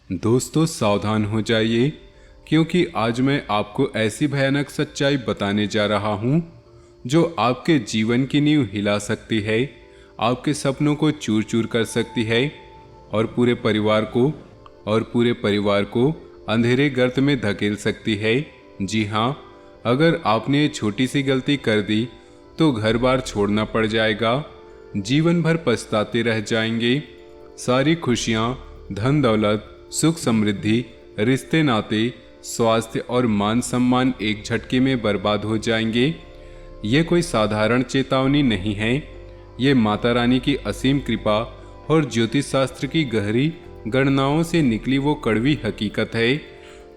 दोस्तों सावधान हो जाइए, क्योंकि आज मैं आपको ऐसी भयानक सच्चाई बताने जा रहा हूँ जो आपके जीवन की नींव हिला सकती है, आपके सपनों को चूर चूर कर सकती है और पूरे परिवार को अंधेरे गर्त में धकेल सकती है। जी हाँ, अगर आपने ये छोटी सी गलती कर दी तो घर बार छोड़ना पड़ जाएगा, जीवन भर पछताते रह जाएंगे। सारी खुशियाँ, धन दौलत, सुख समृद्धि, रिश्ते नाते, स्वास्थ्य और मान सम्मान एक झटके में बर्बाद हो जाएंगे। ये कोई साधारण चेतावनी नहीं है, ये माता रानी की असीम कृपा और ज्योतिष शास्त्र की गहरी गणनाओं से निकली वो कड़वी हकीकत है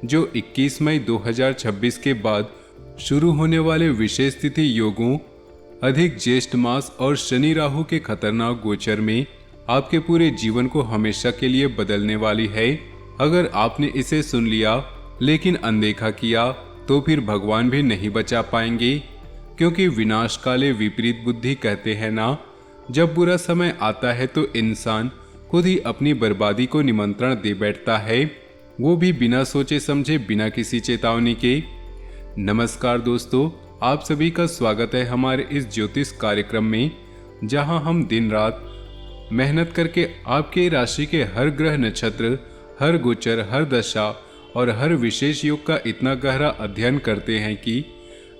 जो 21 मई 2026 के बाद शुरू होने वाले विशेष तिथि योगों, अधिक ज्येष्ठ मास और शनि राहु के खतरनाक गोचर में आपके पूरे जीवन को हमेशा के लिए बदलने वाली है। अगर आपने इसे सुन लिया लेकिन अनदेखा किया तो फिर भगवान भी नहीं बचा पाएंगे, क्योंकि विनाश काले विपरीत बुद्धि कहते हैं ना। जब बुरा समय आता है तो इंसान खुद ही अपनी बर्बादी को निमंत्रण दे बैठता है, वो भी बिना सोचे समझे, बिना किसी चेतावनी के। नमस्कार दोस्तों, आप सभी का स्वागत है हमारे इस ज्योतिष कार्यक्रम में, जहां हम दिन रात मेहनत करके आपके राशि के हर ग्रह, नक्षत्र, हर गोचर, हर दशा और हर विशेष योग का इतना गहरा अध्ययन करते हैं कि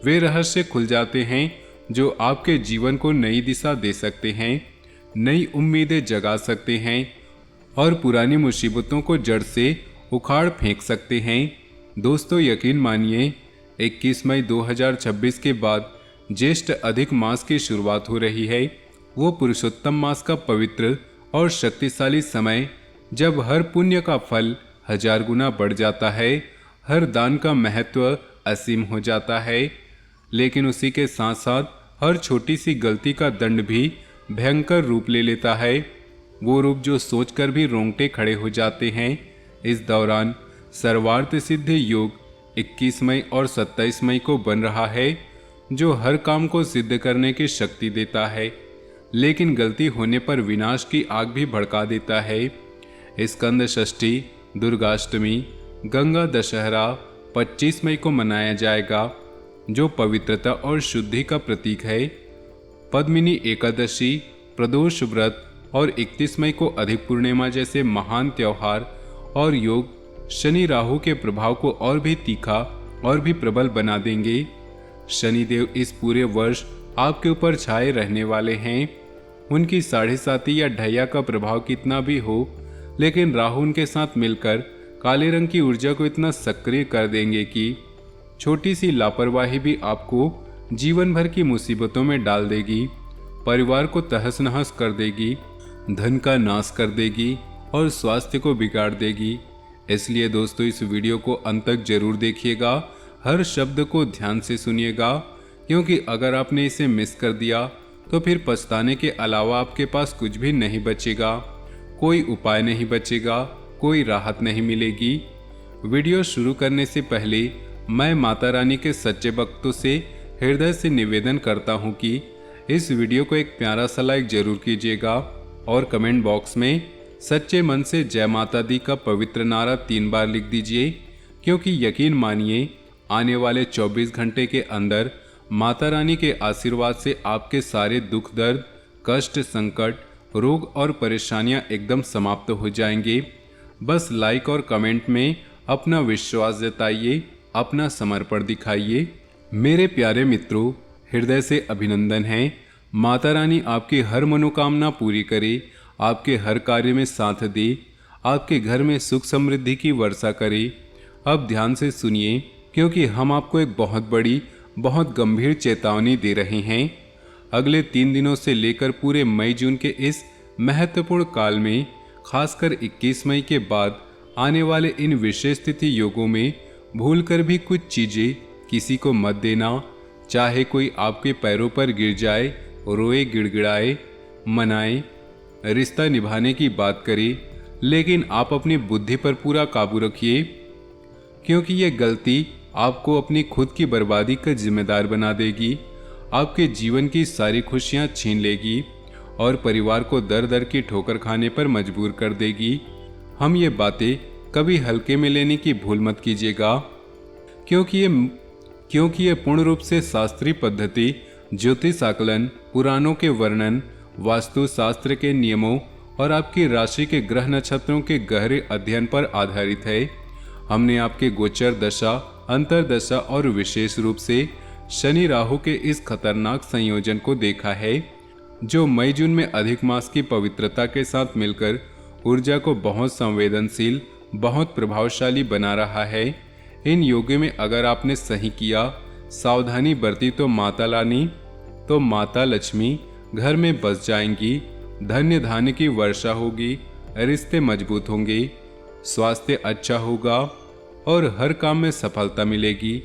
वे रहस्य खुल जाते हैं जो आपके जीवन को नई दिशा दे सकते हैं, नई उम्मीदें जगा सकते हैं और पुरानी मुसीबतों को जड़ से उखाड़ फेंक सकते हैं। दोस्तों यकीन मानिए, 21 मई 2026 के बाद ज्येष्ठ अधिक मास की शुरुआत हो रही है, वो पुरुषोत्तम मास का पवित्र और शक्तिशाली समय जब हर पुण्य का फल 1000 गुना बढ़ जाता है, हर दान का महत्व असीम हो जाता है, लेकिन उसी के साथ साथ हर छोटी सी गलती का दंड भी भयंकर रूप ले लेता है, वो रूप जो सोचकर भी रोंगटे खड़े हो जाते हैं। इस दौरान सर्वार्थ सिद्ध योग 21 मई और 27 मई को बन रहा है, जो हर काम को सिद्ध करने की शक्ति देता है, लेकिन गलती होने पर विनाश की आग भी भड़का देता है। स्कंद षष्ठी, दुर्गाष्टमी, गंगा दशहरा 25 मई को मनाया जाएगा, जो पवित्रता और शुद्धि का प्रतीक है। पद्मिनी एकादशी, प्रदोष व्रत और 31 मई को अधिक पूर्णिमा जैसे महान त्योहार और योग शनि राहु के प्रभाव को और भी तीखा और भी प्रबल बना देंगे। शनिदेव इस पूरे वर्ष आपके ऊपर छाए रहने वाले हैं। उनकी 7.5 या ढैया का प्रभाव कितना भी हो, लेकिन राहु उनके साथ मिलकर काले रंग की ऊर्जा को इतना सक्रिय कर देंगे कि छोटी सी लापरवाही भी आपको जीवन भर की मुसीबतों में डाल देगी, परिवार को तहस नहस कर देगी, धन का नाश कर देगी और स्वास्थ्य को बिगाड़ देगी। इसलिए दोस्तों इस वीडियो को अंत तक जरूर देखिएगा, हर शब्द को ध्यान से सुनिएगा, क्योंकि अगर आपने इसे मिस कर दिया तो फिर पछताने के अलावा आपके पास कुछ भी नहीं बचेगा, कोई उपाय नहीं बचेगा, कोई राहत नहीं मिलेगी। वीडियो शुरू करने से पहले मैं माता रानी के सच्चे भक्तों से हृदय से निवेदन करता हूँ कि इस वीडियो को एक प्यारा सा लाइक जरूर कीजिएगा और कमेंट बॉक्स में सच्चे मन से जय माता दी का पवित्र नारा 3 बार लिख दीजिए, क्योंकि यकीन मानिए आने वाले 24 घंटे के अंदर माता रानी के आशीर्वाद से आपके सारे दुख, दर्द, कष्ट, संकट, रोग और परेशानियां एकदम समाप्त हो जाएंगे। बस लाइक और कमेंट में अपना विश्वास जताइए, अपना समर्पण दिखाइए। मेरे प्यारे मित्रों, हृदय से अभिनंदन है। माता रानी आपकी हर मनोकामना पूरी करे, आपके हर कार्य में साथ दे, आपके घर में सुख समृद्धि की वर्षा करे। अब ध्यान से सुनिए, क्योंकि हम आपको एक बहुत बड़ी, बहुत गंभीर चेतावनी दे रहे हैं। अगले 3 दिनों से लेकर पूरे मई जून के इस महत्वपूर्ण काल में, खासकर 21 मई के बाद आने वाले इन विशेष तिथि योगों में भूलकर भी कुछ चीजें किसी को मत देना। चाहे कोई आपके पैरों पर गिर जाए, रोए, गिड़गिड़ाए, मनाए, रिश्ता निभाने की बात करे, लेकिन आप अपनी बुद्धि पर पूरा काबू रखिए, क्योंकि यह गलती आपको अपनी खुद की बर्बादी का जिम्मेदार बना देगी, आपके जीवन की सारी खुशियां छीन लेगी और परिवार को दर दर की ठोकर खाने पर मजबूर कर देगी। हम ये बातें कभी हल्के में लेने की भूल मत कीजिएगा, क्योंकि ये पूर्ण रूप से शास्त्रीय पद्धति ज्योतिष आकलन, पुराणों के वर्णन, वास्तु शास्त्र के नियमों और आपकी राशि के ग्रह नक्षत्रों के गहरे अध्ययन पर आधारित है। हमने आपके गोचर दशा, अंतरदशा और विशेष रूप से शनि राहु के इस खतरनाक संयोजन को देखा है, जो मई जून में अधिक मास की पवित्रता के साथ मिलकर ऊर्जा को बहुत संवेदनशील, बहुत प्रभावशाली बना रहा है। इन योगों में अगर आपने सही किया, सावधानी बरती तो माता लक्ष्मी घर में बस जाएंगी, धन्य धान्य की वर्षा होगी, रिश्ते मजबूत होंगे, स्वास्थ्य अच्छा होगा और हर काम में सफलता मिलेगी।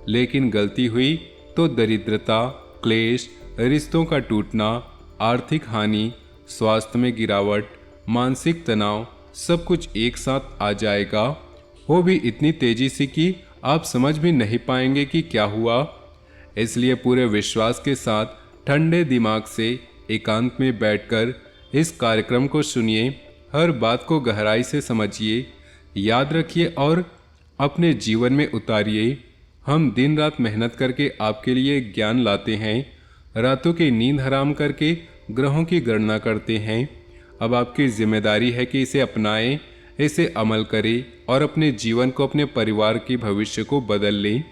लेकिन गलती हुई तो दरिद्रता, क्लेश, रिश्तों का टूटना, आर्थिक हानि, स्वास्थ्य में गिरावट, मानसिक तनाव, सब कुछ एक साथ आ जाएगा, वो भी इतनी तेजी से कि आप समझ भी नहीं पाएंगे कि क्या हुआ। इसलिए पूरे विश्वास के साथ ठंडे दिमाग से एकांत में बैठकर इस कार्यक्रम को सुनिए, हर बात को गहराई से समझिए, याद रखिए और अपने जीवन में उतारिए। हम दिन रात मेहनत करके आपके लिए ज्ञान लाते हैं, रातों की नींद हराम करके ग्रहों की गणना करते हैं। अब आपकी जिम्मेदारी है कि इसे अपनाएं, इसे अमल करें और अपने जीवन को, अपने परिवार के भविष्य को बदल लें।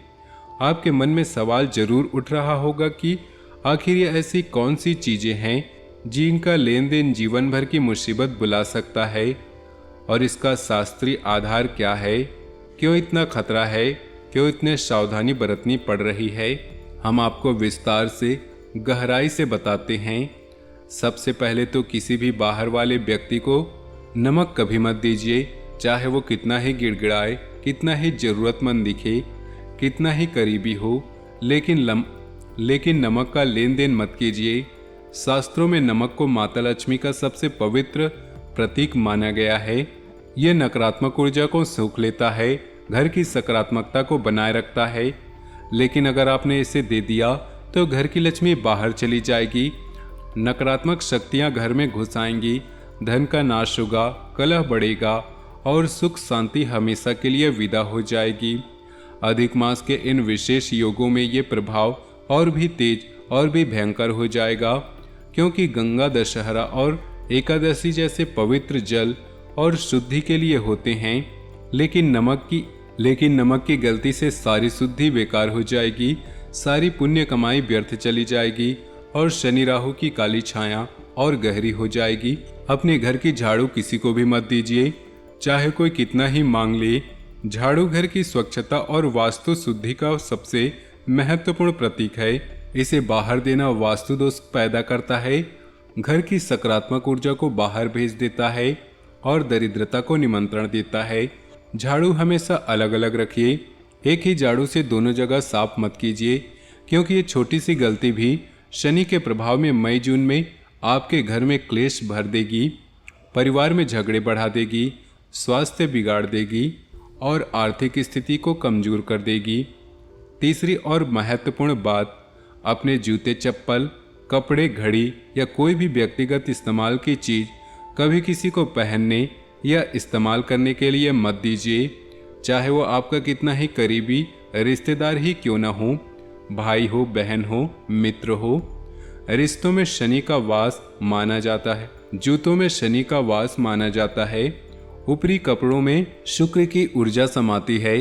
आपके मन में सवाल जरूर उठ रहा होगा कि आखिर ये ऐसी कौन सी चीज़ें हैं जिनका लेन देन जीवन भर की मुसीबत बुला सकता है, और इसका शास्त्रीय आधार क्या है, क्यों इतना खतरा है, क्यों इतने सावधानी बरतनी पड़ रही है। हम आपको विस्तार से, गहराई से बताते हैं। सबसे पहले तो किसी भी बाहर वाले व्यक्ति को नमक कभी मत दीजिए, चाहे वो कितना ही गिड़गिड़ाए, कितना ही ज़रूरतमंद दिखे, कितना ही करीबी हो, लेकिन नमक का लेन देन मत कीजिए। शास्त्रों में नमक को माता लक्ष्मी का सबसे पवित्र प्रतीक माना गया है। यह नकारात्मक ऊर्जा को सोख लेता है, घर की सकारात्मकता को बनाए रखता है। लेकिन अगर आपने इसे दे दिया तो घर की लक्ष्मी बाहर चली जाएगी, नकारात्मक शक्तियां घर में घुस आएंगी, धन का नाश होगा, कलह बढ़ेगा और सुख शांति हमेशा के लिए विदा हो जाएगी। अधिक मास के इन विशेष योगों में ये प्रभाव और भी तेज और भी भयंकर हो जाएगा, क्योंकि गंगा, दशहरा और एकादशी जैसे पवित्र जल और शुद्धि के लिए होते हैं। लेकिन नमक की गलती से सारी शुद्धि बेकार हो जाएगी, सारी पुण्य कमाई व्यर्थ चली जाएगी और शनि राहु की काली छाया और गहरी हो जाएगी। अपने घर की झाड़ू किसी को भी मत दीजिए, चाहे कोई कितना ही मांग ले। झाड़ू घर की स्वच्छता और वास्तु शुद्धि का सबसे महत्वपूर्ण प्रतीक है। इसे बाहर देना वास्तु दोष पैदा करता है, घर की सकारात्मक ऊर्जा को बाहर भेज देता है और दरिद्रता को निमंत्रण देता है। झाड़ू हमेशा अलग अलग रखिए, एक ही झाड़ू से दोनों जगह साफ मत कीजिए, क्योंकि ये छोटी सी गलती भी शनि के प्रभाव में मई जून में आपके घर में क्लेश भर देगी, परिवार में झगड़े बढ़ा देगी, स्वास्थ्य बिगाड़ देगी और आर्थिक स्थिति को कमजोर कर देगी। तीसरी और महत्वपूर्ण बात, अपने जूते, चप्पल, कपड़े, घड़ी या कोई भी व्यक्तिगत इस्तेमाल की चीज़ कभी किसी को पहनने या इस्तेमाल करने के लिए मत दीजिए, चाहे वो आपका कितना ही करीबी रिश्तेदार ही क्यों न हो, भाई हो, बहन हो, मित्र हो। रिश्तों में शनि का वास माना जाता है, जूतों में शनि का वास माना जाता है, ऊपरी कपड़ों में शुक्र की ऊर्जा समाती है,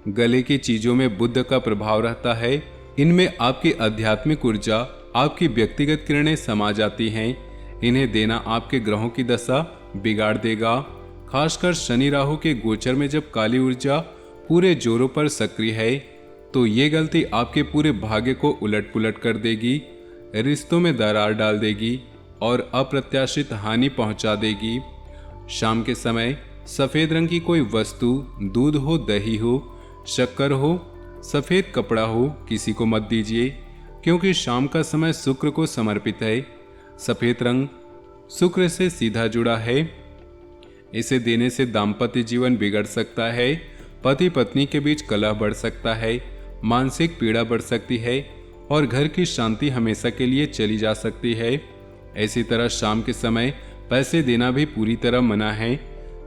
गले की चीजों में बुध का प्रभाव रहता है। इनमें आपकी आध्यात्मिक ऊर्जा, आपकी व्यक्तिगत किरणें समा जाती हैं। इन्हें देना आपके ग्रहों की दशा बिगाड़ देगा। खासकर शनि राहु के गोचर में जब काली ऊर्जा पूरे जोरों पर सक्रिय है तो ये गलती आपके पूरे भाग्य को उलट पुलट कर देगी, रिश्तों में दरार डाल देगी और अप्रत्याशित हानि पहुंचा देगी। शाम के समय सफ़ेद रंग की कोई वस्तु, दूध हो, दही हो, शक्कर हो, सफ़ेद कपड़ा हो, किसी को मत दीजिए, क्योंकि शाम का समय शुक्र को समर्पित है। सफ़ेद रंग शुक्र से सीधा जुड़ा है। इसे देने से दाम्पत्य जीवन बिगड़ सकता है, पति पत्नी के बीच कलह बढ़ सकता है, मानसिक पीड़ा बढ़ सकती है और घर की शांति हमेशा के लिए चली जा सकती है। इसी तरह शाम के समय पैसे देना भी पूरी तरह मना है,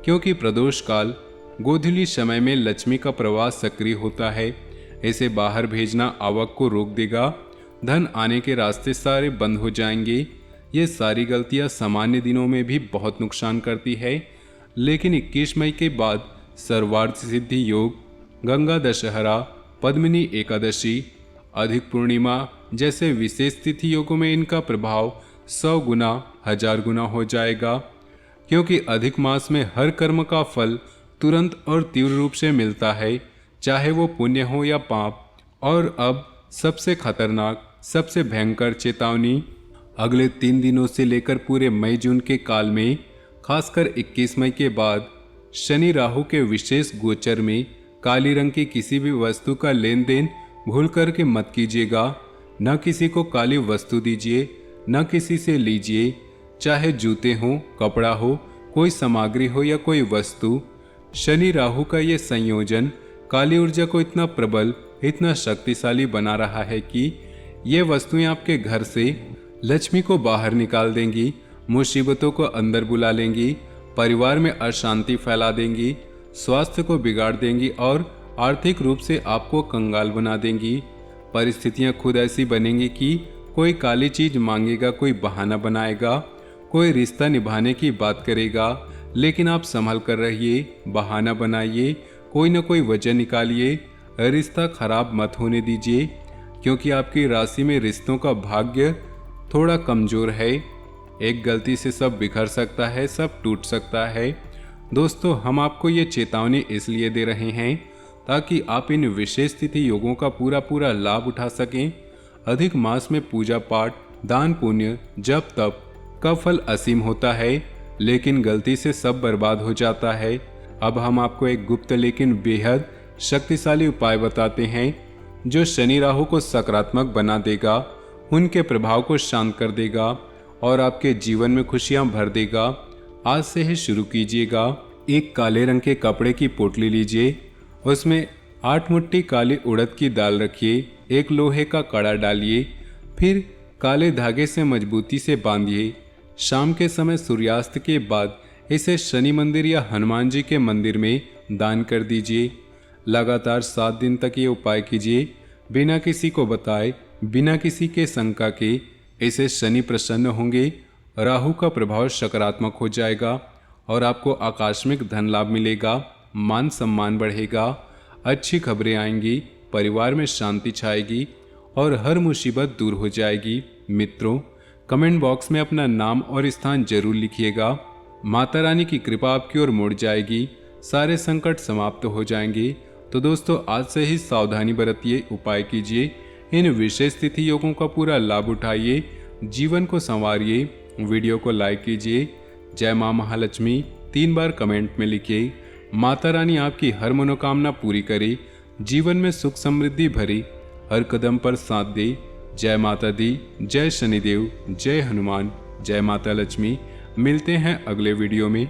क्योंकि प्रदोष काल गोधूली समय में लक्ष्मी का प्रवाह सक्रिय होता है। इसे बाहर भेजना आवक को रोक देगा। धन आने के रास्ते सारे बंद हो जाएंगे। ये सारी गलतियां सामान्य दिनों में भी बहुत नुकसान करती है, लेकिन 21 मई के बाद सर्वार्थ सिद्धि योग, गंगा दशहरा, पद्मिनी एकादशी, अधिक पूर्णिमा जैसे विशेष तिथि योगों में इनका प्रभाव 100 गुना 1000 गुना हो जाएगा, क्योंकि अधिक मास में हर कर्म का फल तुरंत और तीव्र रूप से मिलता है, चाहे वो पुण्य हो या पाप। और अब सबसे खतरनाक, सबसे भयंकर चेतावनी, अगले 3 दिनों से लेकर पूरे मई जून के काल में, खासकर 21 मई के बाद शनि राहु के विशेष गोचर में काली रंग की किसी भी वस्तु का लेन देन भूल करके मत कीजिएगा। न किसी को काली वस्तु दीजिए, न किसी से लीजिए, चाहे जूते हो, कपड़ा हो, कोई सामग्री हो या कोई वस्तु। शनि राहु का ये संयोजन काली ऊर्जा को इतना प्रबल, इतना शक्तिशाली बना रहा है कि ये वस्तुएं आपके घर से लक्ष्मी को बाहर निकाल देंगी, मुसीबतों को अंदर बुला लेंगी, परिवार में अशांति फैला देंगी, स्वास्थ्य को बिगाड़ देंगी और आर्थिक रूप से आपको कंगाल बना देंगी। परिस्थितियां खुद ऐसी बनेंगी कि कोई काली चीज मांगेगा, कोई बहाना बनाएगा, कोई रिश्ता निभाने की बात करेगा, लेकिन आप संभल कर रहिए, बहाना बनाइए, कोई न कोई वजह निकालिए, रिश्ता खराब मत होने दीजिए, क्योंकि आपकी राशि में रिश्तों का भाग्य थोड़ा कमजोर है। एक गलती से सब बिखर सकता है, सब टूट सकता है। दोस्तों, हम आपको ये चेतावनी इसलिए दे रहे हैं ताकि आप इन विशेष तिथि योगों का पूरा लाभ उठा सकें। अधिक मास में पूजा पाठ, दान पुण्य, जप तप का फल असीम होता है, लेकिन गलती से सब बर्बाद हो जाता है। अब हम आपको एक गुप्त लेकिन बेहद शक्तिशाली उपाय बताते हैं जो शनि राहु को सकारात्मक बना देगा, उनके प्रभाव को शांत कर देगा और आपके जीवन में खुशियां भर देगा। आज से ही शुरू कीजिएगा। एक काले रंग के कपड़े की पोटली लीजिए, उसमें 8 मुट्ठी काली उड़द की दाल रखिए, एक लोहे का कड़ा डालिए, फिर काले धागे से मजबूती से बांधिए। शाम के समय सूर्यास्त के बाद इसे शनि मंदिर या हनुमान जी के मंदिर में दान कर दीजिए। लगातार 7 दिन तक ये उपाय कीजिए, बिना किसी को बताए, बिना किसी के शंका के। इसे शनि प्रसन्न होंगे, राहु का प्रभाव सकारात्मक हो जाएगा और आपको आकस्मिक धन लाभ मिलेगा, मान सम्मान बढ़ेगा, अच्छी खबरें आएंगी, परिवार में शांति छाएगी और हर मुसीबत दूर हो जाएगी। मित्रों, कमेंट बॉक्स में अपना नाम और स्थान जरूर लिखिएगा। माता रानी की कृपा आपकी ओर मुड़ जाएगी, सारे संकट समाप्त हो जाएंगे। तो दोस्तों, आज से ही सावधानी बरतिए, उपाय कीजिए, इन विशेष तिथि योगों का पूरा लाभ उठाइए, जीवन को संवारिए। वीडियो को लाइक कीजिए। जय मां महालक्ष्मी 3 बार कमेंट में लिखिए। माता रानी आपकी हर मनोकामना पूरी करे, जीवन में सुख समृद्धि भरी, हर कदम पर साथ दे। जय माता दी, जय शनिदेव, जय हनुमान, जय माता लक्ष्मी। मिलते हैं अगले वीडियो में।